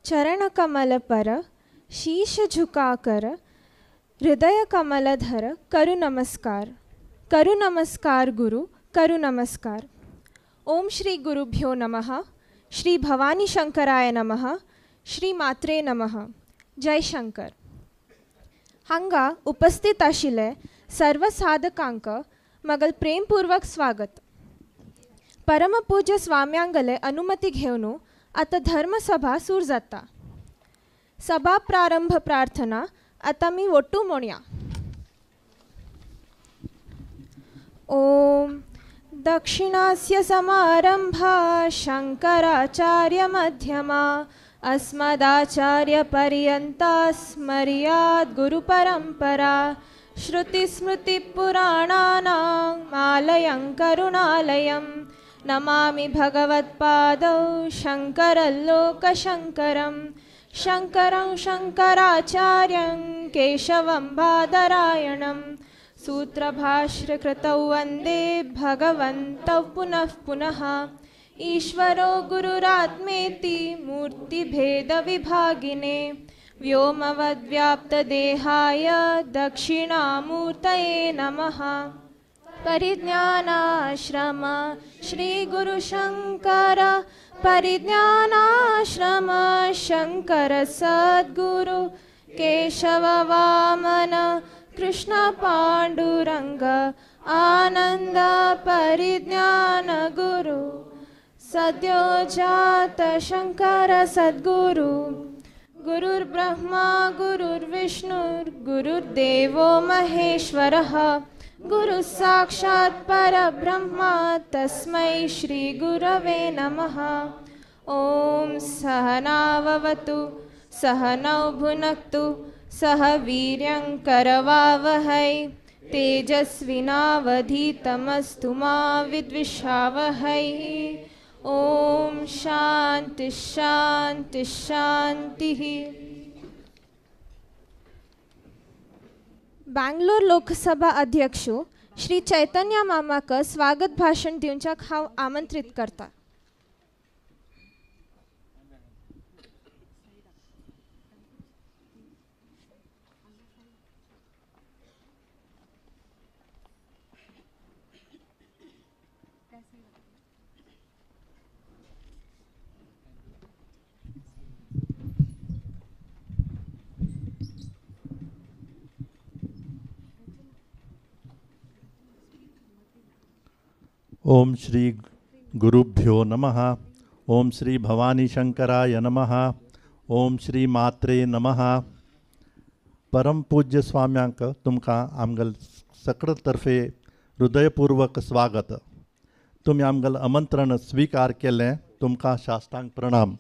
चरण कमल पर शीश झुकाकर हृदय कमलधर करु नमस्कार गुरु करु नमस्कार. ओम श्री गुरुभ्यो नमः. श्री भवानी शंकराय नमः. श्री मात्रे नमः. जय शंकर. हांगा उपस्थित आशिल्ले सर्व साधकांक मगल प्रेमपूर्वक स्वागत. परमपूज्य स्वाम्यांगले अनुमती घेवन आता धर्मसभा सुरू जाता. सभा प्रारंभ प्रार्थना आता मी वोट्टू म्हणया. ओम दक्षिणास्य समारंभा शंकराचार्य मध्यमा अस्मदाचार्य पर्यंता स्मर्यात् गुरु परंपरा श्रुति स्मृति पुराणानां आलयं करुणालयं नमामि भगवत्पादौ शंकरल्लोकशंकरं शंकरं शंकराचार्यं केशवं बादरायणं सूत्रभाष्यकृतौ वन्दे भगवन्तौ पुनः पुनः. ईश्वरो गुरुरात्मेति मूर्तिभेदविभागिने व्योमवद्व्याप्तदेहाय दक्षिणामूर्तये नमः. परिज्ञानाश्रम श्री गुरुशंकर परिज्ञानाश्रम शंकर सद्गुरु केशव वामन कृष्ण पांडुरंग आनंद परिज्ञान गुरु सद्यो जात शंकर सद्गुरु. गुरुर्ब्रह्मा गुरुर्विष्णुर् गुरुर्देवो महेश्वरः गुरु साक्षात् परब्रह्मा तस्मै श्री गुरवे नमः. ओम सहनाववतु सहनौ भुनक्तु सह वीर्यं करवावहै तेजस्विनावधीतमस्तु मा विद्विषावहै. ओम शांति शांति शांति. बेंगलोर लोकसभा अध्यक्ष श्री चैतन्य मामाक स्वागत भाषण दिवच्याक हांव आमंत्रित करता. ओम श्री गुरुभ्यो नमः. ओम श्री भवानी शंकराय नमः. ओम श्री मात्रे नमः. परम पूज्य स्वाम्यांक तुमकां आमगल सकळ तर्फे हृदयपूर्वक स्वागत. तुम्ही आमगल आमंत्रण स्वीकार केलें तुमकां साष्टांग प्रणाम.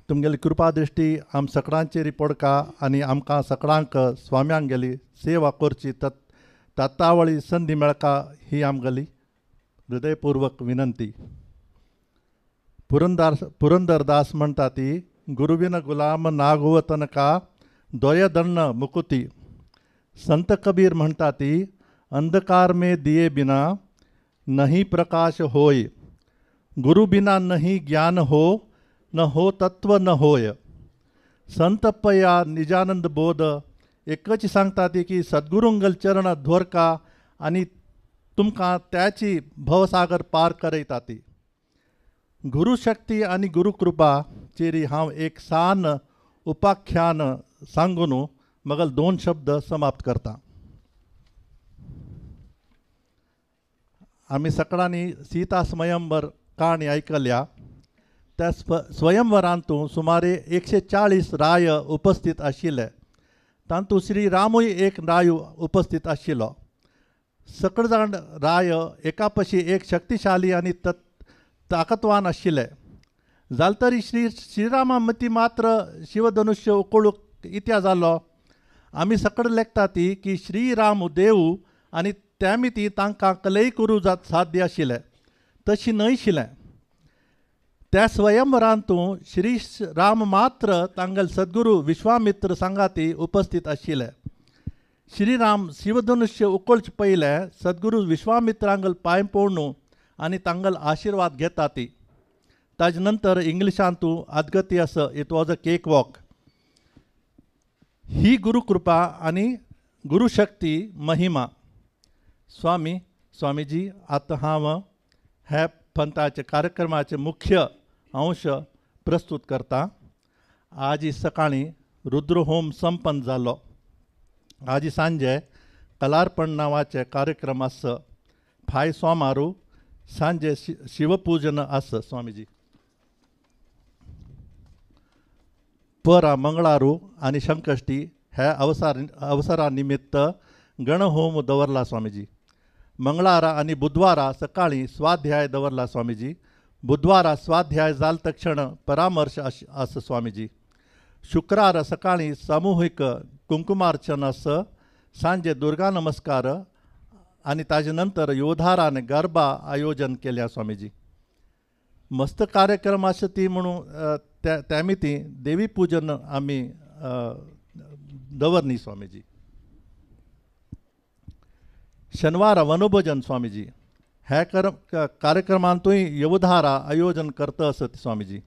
तुमगेली कृपा दृष्टी आम सगळ्यांचेर पडका आनी आमकां सगळ्यांक स्वाम्यांगेली सेवा करची तातावळी संधी मेळका ही आमगेली हृदयपूर्वक विनंती. पुरंदरदास म्हणटा ती गुरुविन गुलाम नागुवतनका दोयदन्न मुकुती. संत कबीर म्हणटा ती अंधकार में दिए बिना नहीं प्रकाश होय. गुरु बिना नहीं ज्ञान हो न हो तत्व न होय. संत पया निजानंद बोध एकच सांगता ती की सद्गुरुंगल चरण धोरका आणि तुमकां त्याची भवसागर पार करयता ती. गुरुशक्ती आणि गुरुकृपा चेरी हांव एक सान उपाख्यान सांगून मगल 2 शब्द समाप्त करता. आम्ही सगळ्यांनी सीता स्वयंवर काणी ऐकल्या. त्या स्वयंवरांतू सुमारे 140 राय उपस्थित आशिल्ले. तांतू श्रीरामूय एक राय उपस्थित आशिल्लो. सकळ जाण राय एकापशी एक शक्तिशाली आणि ताकदवान आशिल्ले. जाल तरी श्रीरामा मती मात्र शिवधनुष्य उखळूंक इत्या जालो. आमी सकळ लेखता ती की श्रीराम देव आणि त्या मिती तांकां कलई करूं साध्य आशिल्लें. तशी न्हयशिल्लें. त्या स्वयंवरांतू श्री राम मात्र तांगल सद्गुरू विश्वामित्र सांगाती उपस्थित आशिल्ले. श्रीराम शिवधनुष्य उखळचे पयले सद्गुरू विश्वामित्रांगल पांय पडून आनी तांगल आशीर्वाद घेता ती. ताजे नंतर इंग्लिशांतू अदगती असं it was a cake walk. ही गुरुकृपा आणि गुरुशक्ती महिमा. स्वामीजी आता हांव हे पंथाचे कार्यक्रमाचे मुख्य अंश प्रस्तुत करता. आज सकाळी रुद्रहोम संपन्न जालो. आज सांजे कलार्पण नावाचे कार्यक्रम आस. फाय सोमारू सांजे शिवपूजन आस. स्वामीजी परा मंगळारू आणि संकष्टी हे अवसरा निमित्त गणहोम दवरला. स्वामीजी मंगळारा आणि बुधवारा सकाळी स्वाध्याय दवरला. स्वामीजी बुधवारा स्वाध्याय जाल तक्षण परामर्श आस. स्वामीजी शुक्रार सकाळी सामूहिक कुंकुमार्चन आस. सांजे दुर्गा नमस्कार आणि ताजे नंतर योधाराने गरबा आयोजन केल्या. स्वामीजी मस्त कार्यक्रम आसा ती म्हणून त्यामिती देवी पूजन आम्ही दवरनी. स्वामीजी शनिवार वनभोजन. स्वामीजी हे कार्यक्रमांतूय योधारा आयोजन करता असत. स्वामीजी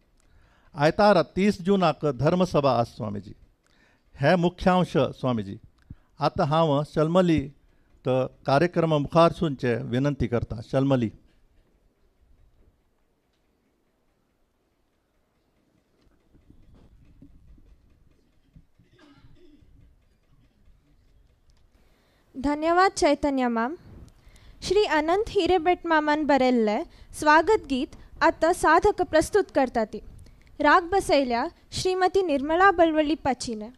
आयतारा 30 जूनाक धर्मसभा आस. स्वामीजी हे मुख्यांश. स्वामीजी आता हांव शल्मली तर कार्यक्रम मुखार सुनचे विनंती करता. शल्मली. धन्यवाद चैतन्य माम. श्री अनंत हिरेबेट मामान बरेल्ले स्वागत गीत आता साधक प्रस्तुत करतात. राग बसयल्या श्रीमती निर्मला बलवली पाचीने.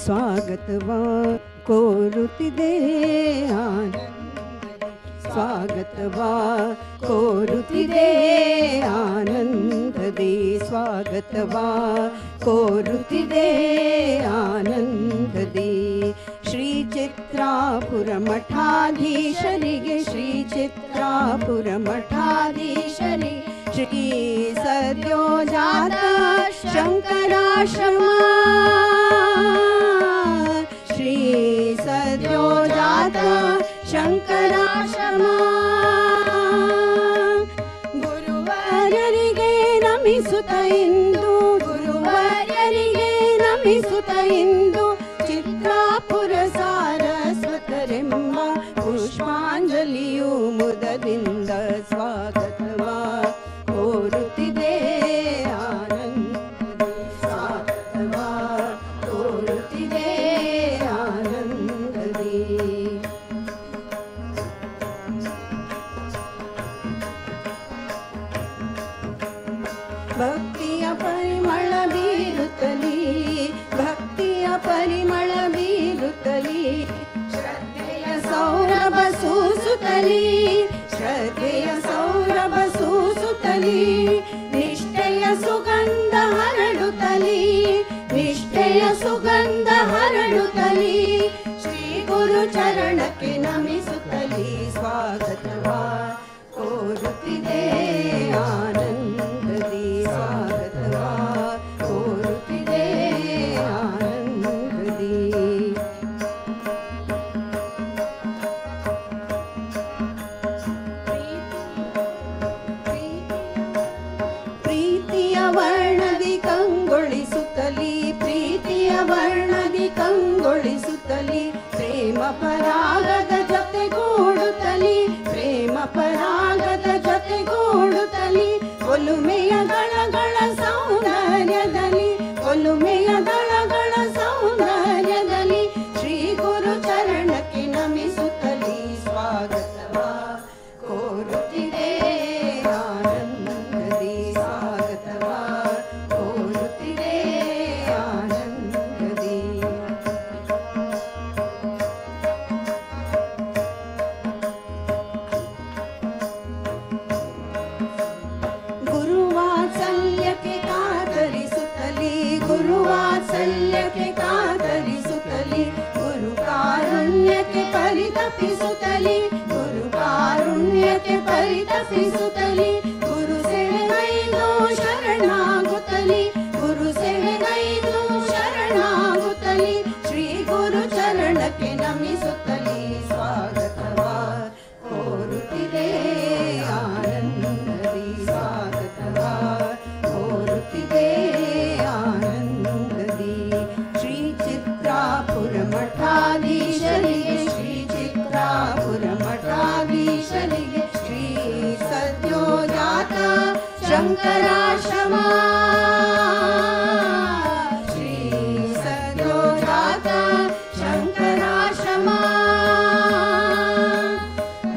स्वागतवा कोरुतिदे स्वागतवा कोरुतिदे आनंददे. स्वागतवा कोरुतिदे आनंददे. श्री चित्रापुर मठाधीशರಿಗೆ श्री चित्रापुर मठाधीशರಿಗೆ श्री सद्योजात शंकराश्रमा श्री सद्योजात शंकराश्रमा ಗುರುವರ್ಯರಿಗೆ ನಮಿಸುತ್ತ ಇಂದು ಗುರುವರ್ಯರಿಗೆ ನಮಿಸುತ್ತ ಇಂದು ಚಿತ್ರಾಪುರ ಸಾರಸ್ವತರೆಂಬ ಪುಷ್ಪಾಂಜಲಿಯು ಮುದದಿಂದ ಸ್ವಾಗತವಾ ಕೋರುತ್ತಿದೆ ಆನಂದದಿ. ಸ್ವಾಗತವಾ ಕೋರುತ್ತಿದೆ ಆನಂದದಿ. ಭಕ್ತಿಯ ಪರಿಮಳ ಬೀರುತ್ತಲಿ ಭಕ್ತಿಯ ಪರಿಮಳ ಬೀರುತ್ತಲಿ ಶ್ರದ್ಧೆಯ ಸೌರಭ ಸೂಸುತ್ತಲಿ ಶ್ರದ್ಧೆಯ ಸೌರಭ ಸೂಸುತ್ತಲಿ ನಿಷ್ಠೆಯ ಸುಗಂಧ ಹರಡುತ್ತಲಿ ನಿಷ್ಠೆಯ ಸುಗಂಧ ಹರಡುತ್ತಲಿ ಶ್ರೀ ಗುರು ಚರಣಕ್ಕೆ ನಮಿಸುತ್ತಲಿ ಸ್ವಾಗತವಾ ಕೋರುತ್ತಿದೆ ಆನಂದದಿ. ಸ್ವಾಗತವಾ ಕೋರುತ್ತಿದೆ ಆನಂದದಿ. ಪ್ರೀತಿಯ ವರ್ಣದಿ ಕಂಗೊಳಿಸುತ್ತಲಿ ಪ್ರೀತಿಯ ವರ್ಣದಿ ಕಂಗೊಳಿಸುತ್ತಲಿ ಪ್ರೇಮ ಪರಾಗ ಒಲುಮೆಯ ದಳಗಳ ಸೌಂದರ್ಯದಲ್ಲಿ ಶ್ರೀ ಗುರು ಚರಣಕ್ಕೆ ನಮಿಸುತ್ತಲೇ ಸ್ವಾಗತವ ಕೋರುತ್ತಿದೆ ಆನಂದದಿ ಸ್ವಾಗತವ ಕೋರುತ್ತಿದೆ ಆನಂದದಿ. ಗುರುವಾತ್ಸಲ್ಯಕ್ಕೆ ಕಾತರಿಸುತ್ತಲೇ ಗುರುವಾತ್ಸಲ್ಯಕ್ಕೆ ಕಾತರಿಸುತ್ತಲೇ ಗುರು ಕಾರುಣ್ಯಕ್ಕೆ ಪರಿತಪಿಸುತ್ತಲೇ ಗುರು ಕಾರುಣ್ಯಕ್ಕೆ ಪರಿತಪಿಸುತ್ತಲೇ ಗುರು ಸೇವೆಗೈದು ಶರಣಾಗುತ್ತಲೇ ಗುರು ಸೇವೆಗೈದು ಶರಣಾಗುತ್ತಲೇ ಶ್ರೀ ಗುರು ಚರಣಕ್ಕೆ ನಮಿಸುತ್ತಲೇ ಸ್ವಾಗತವ ಕೋರುತ್ತಿದೆ ಆನಂದದಿ ಸ್ವಾಗತವ ಕೋರುತ್ತಿದೆ ಆನಂದದಿ. ಶ್ರೀ ಚಿತ್ರಾಪುರ ಮಠಾಧೀಶರಿಗೆ ಶ್ರೀ ಚಿತ್ರಾಪುರ ಮಠಾಧೀಶರಿಗೆ ಶ್ರೀ ಸದ್ಯೋಜಾತ ಶಂಕರಾಶ್ರಮ ಶ್ರೀ ಸದ್ಯೋಜಾತ ಶಂಕರಾಶ್ರಮ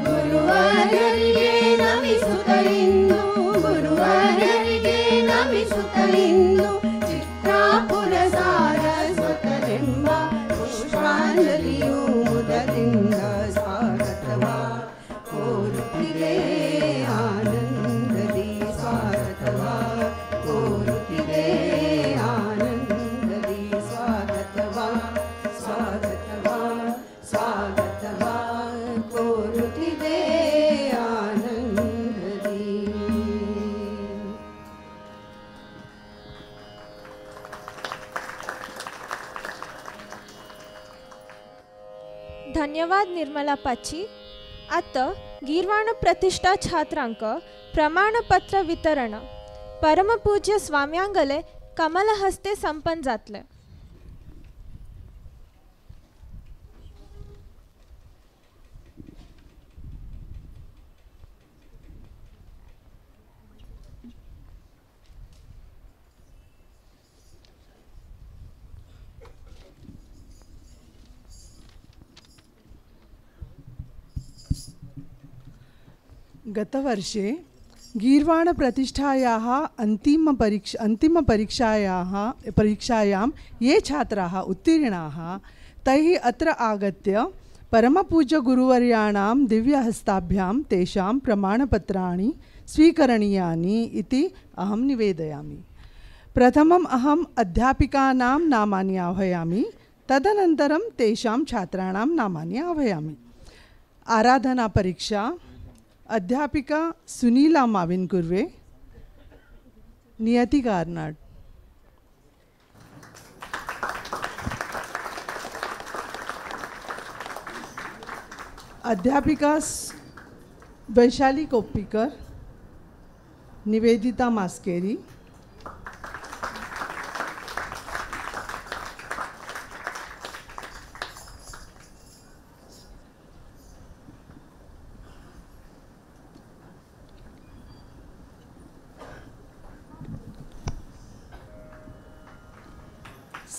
ಗುರುವರರಿಗೆ ನಮಿಸುತ್ತಲಿಂದು ಗುರುವರರಿಗೆ ನಮಿಸುತ್ತಲಿಂದು ಚಿತ್ರಾಪುರ ಸಾರಸ್ವತರೆಂಬ ಪುಷ್ಪಾಂಜಲಿಯು ಮುದದಿಂದ ಸ್ವಾಗತವ ಕೋರುತ್ತಿದೆ ಆನಂದದಿ ಸ್ವಾಗತವ ಕೋರುತ್ತಿದೆ ಆನಂದದಿ ಸ್ವಾಗತವ ಸ್ವಾಗತವ ಸ್ವಾಗತವ ಕೋರುತ್ತಿದೆ ಆನಂದದಿ. धन्यवाद निर्मला पाची. आता गीर्वाण प्रतिष्ठा छात्रांक प्रमाणपत्र वितरण परमपूज्य स्वाम्यांगले कमल हस्ते संपन्न जातले. गतवर्षे गीर्वाणप्रतिष्ठायाः परीक्षायां ये छात्राः उत्तीर्णाः तैः अत्र आगत्य परमपूज्यगुरुवर्याणां दिव्यहस्ताभ्यां तेषां प्रमाणपत्राणि स्वीकरणीयानि इति अहं निवेदयामि. प्रथमम् अहम् अध्यापिकानां नामानि आह्वयामि, तदनन्तरं तेषां छात्राणां नामानि आह्वयामि. आराधना परीक्षा अध्यापिका सुनीला माविन कुर्वे, नियति गार्नाड. अध्यापिका वैशाली कोप्पीकर, निवेदिता मास्केरी.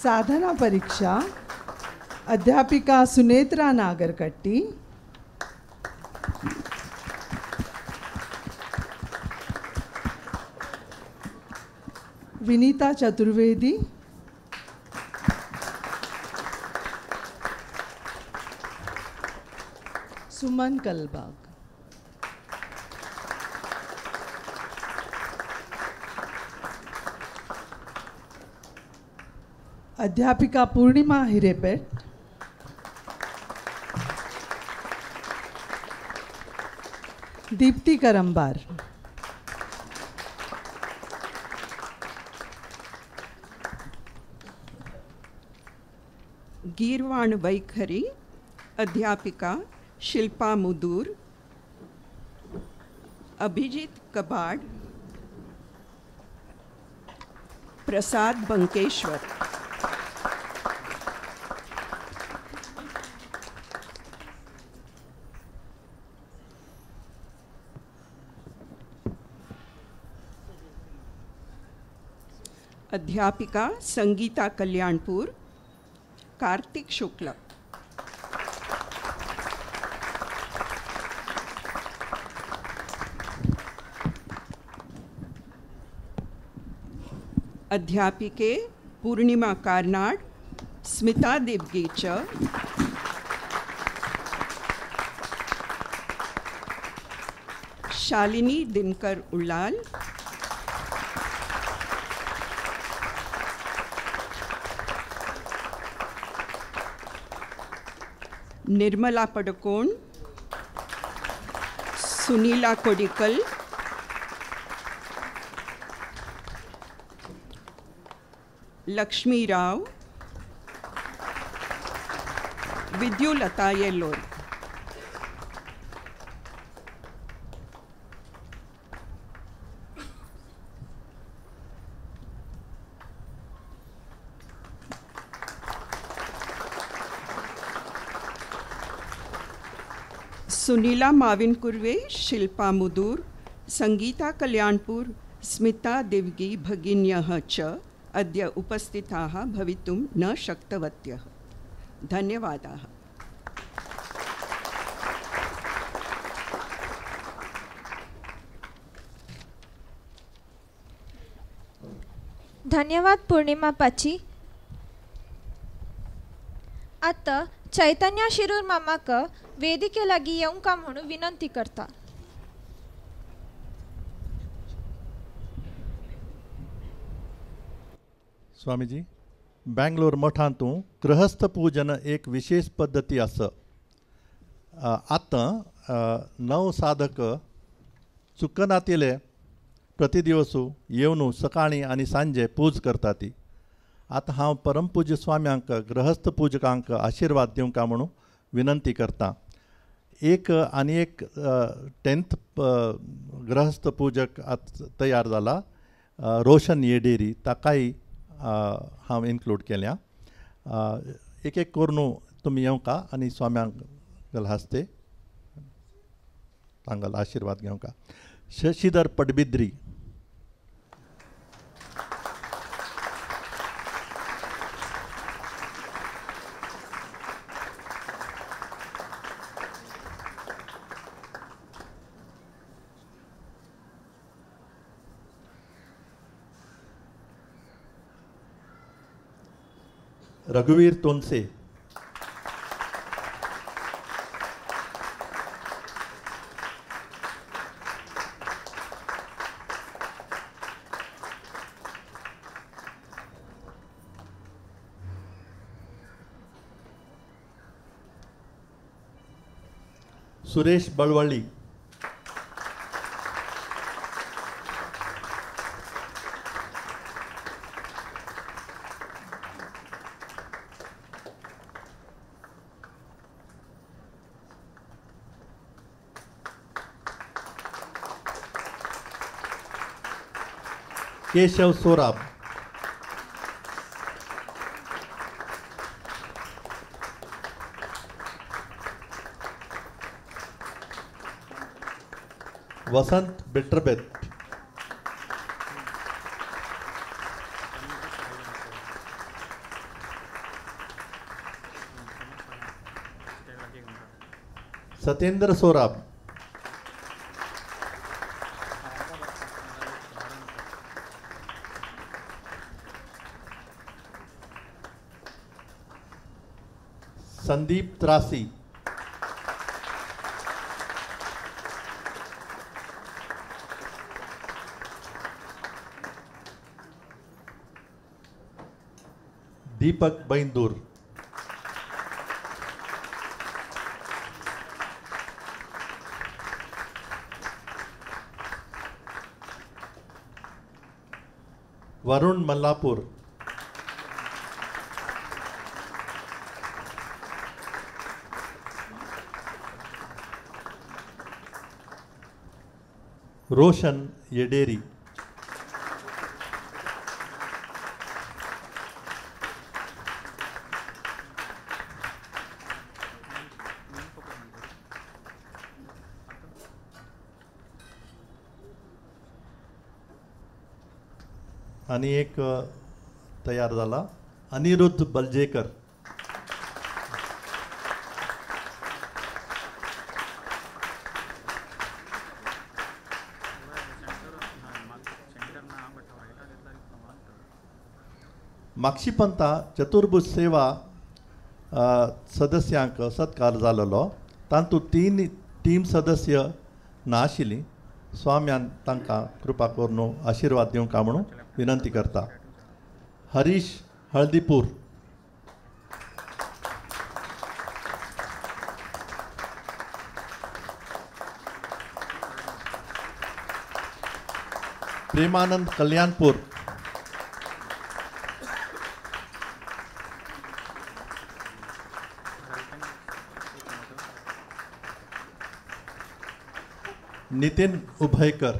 साधना परीक्षा अध्यापिका सुनेत्रा नागरकट्टी, विनीता चतुर्वेदी, सुमन कलबाग. अध्यापिका पूर्णिमा हिरेपेट, दीप्ति करंबार. गीर्वाण वैखरी अध्यापिका शिल्पा मुदूर, अभिजीत कबाड़, प्रसाद बंकेश्वर. अध्यापिका संगीता कल्याणपुर, कार्तिक शुक्ल। अध्यापिके पूर्णिमा कार्नाड, स्मिता देवगी च, शालिनी दिनकर उल्लाल, निर्मला पडकोण, सुनीला कोडिकल, लक्ष्मी राव, विद्युलता येल्लोर। सुनीला माविन कुर्वे, शिल्पा मुदूर, संगीता कल्याणपुर, स्मिता देवगी भगिन्यः च अद्य उपस्थिताः भवितुं न शक्तवत्यः। धन्यवादाः। धन्यवाद पूर्णिमा पाची. आता चैतन्य शिरूर मामाक वेदिके लागी येऊं का म्हणून विनंती करता. स्वामीजी, बँगलोर मठांतूं गृहस्थ पूजन एक विशेष पद्धती आसा. आतां 9 साधक चुकनातिले प्रतिदिवसू येवन सकाळी आनी सांजे पूज करता ती. आतां हांव परमपूज्य स्वाम्यांक गृहस्थ पूजकांक आशिर्वाद दिवंका म्हणून विनंती करता. एक 10th गृहस्थ पूजक तयार जाला, रोशन येडेरी, ताकाय हांव इन्क्लूड केल्या. एक एक करून तुमी येवंका आनी स्वाम्यांक हस्ते तांगल आशिर्वाद घेवंका. शशीधर पडबिद्री, रघुवीर तोनसे, सुरेश बळवळी, केशव सोराब, वसंत बिट्रबेत, सतेंद्र सोराब, संदीप त्रासी, दीपक बैंदूर, वरुण मल्लापुर, रोशन येडेरी, आणि एक तयार झाला. अनिरुद्ध बलजेकर. माक्षीपंथा चतुर्भुज सेवा सदस्यांक सत्कार जाल्लो. तातूंत 3 टीम सदस्य नाशिल्लीं. स्वाम्यान तांकां कृपा करून आशिर्वाद दिवंक म्हणून विनंती करता. हरीश हळदीपूर. प्रेमानंद कल्याणपूर. नितीन उभयकर.